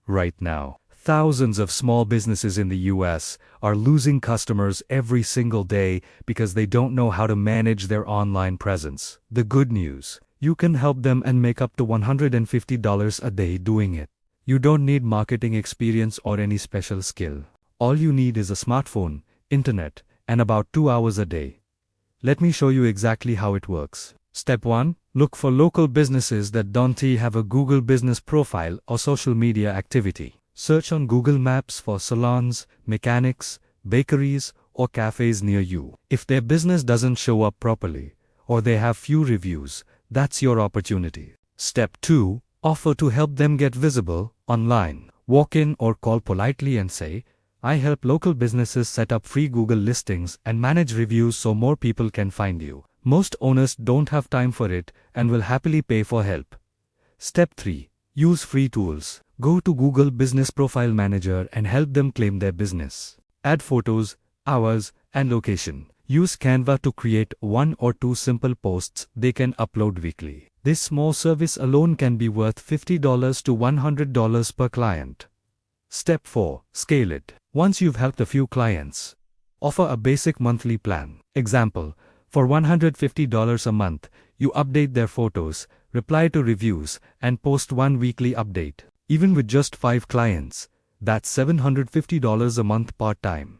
right now. Thousands of small businesses in the US are losing customers every single day because they don't know how to manage their online presence. The good news: you can help them and make up to $150 a day doing it. You don't need marketing experience or any special skill. All you need is a smartphone, internet, and about 2 hours a day. Let me show you exactly how it works. Step 1. Look for local businesses that don't have a Google business profile or social media activity. Search on Google Maps for salons, mechanics, bakeries, or cafes near you. If their business doesn't show up properly, or they have few reviews, that's your opportunity. Step 2. Offer to help them get visible online. Walk in or call politely and say, "I help local businesses set up free Google listings and manage reviews so more people can find you." Most owners don't have time for it and will happily pay for help. Step 3. Use free tools. Go to Google Business Profile Manager and help them claim their business. Add photos, hours, and location. Use Canva to create 1 or 2 simple posts they can upload weekly. This small service alone can be worth $50 to $100 per client. Step 4. Scale it. Once you've helped a few clients, offer a basic monthly plan. Example: for $150 a month, you update their photos, reply to reviews, and post 1 weekly update. Even with just 5 clients, that's $750 a month part-time.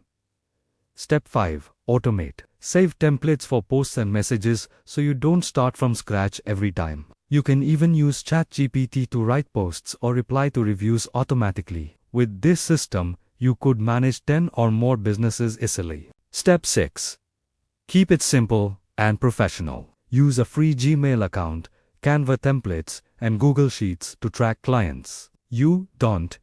Step 5. Automate. Save templates for posts and messages so you don't start from scratch every time. You can even use ChatGPT to write posts or reply to reviews automatically. With this system, you could manage 10 or more businesses easily. Step 6. Keep it simple and professional. Use a free Gmail account, Canva templates, and Google Sheets to track clients. You don't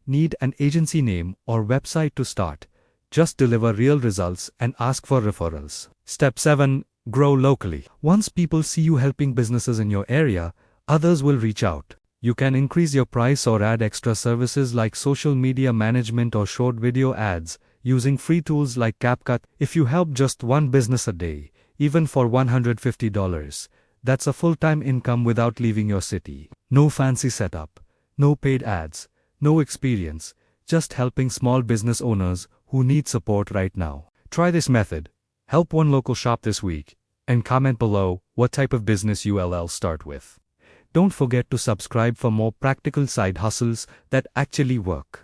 need an agency name or website to start. Just deliver real results and ask for referrals. Step 7. Grow locally. Once people see you helping businesses in your area, others will reach out. You can increase your price or add extra services like social media management or short video ads using free tools like CapCut. If you help just one business a day, even for $150, that's a full-time income without leaving your city. No fancy setup, no paid ads, no experience, just helping small business owners who need support right now. Try this method. Help one local shop this week, and comment below what type of business you'll start with. Don't forget to subscribe for more practical side hustles that actually work.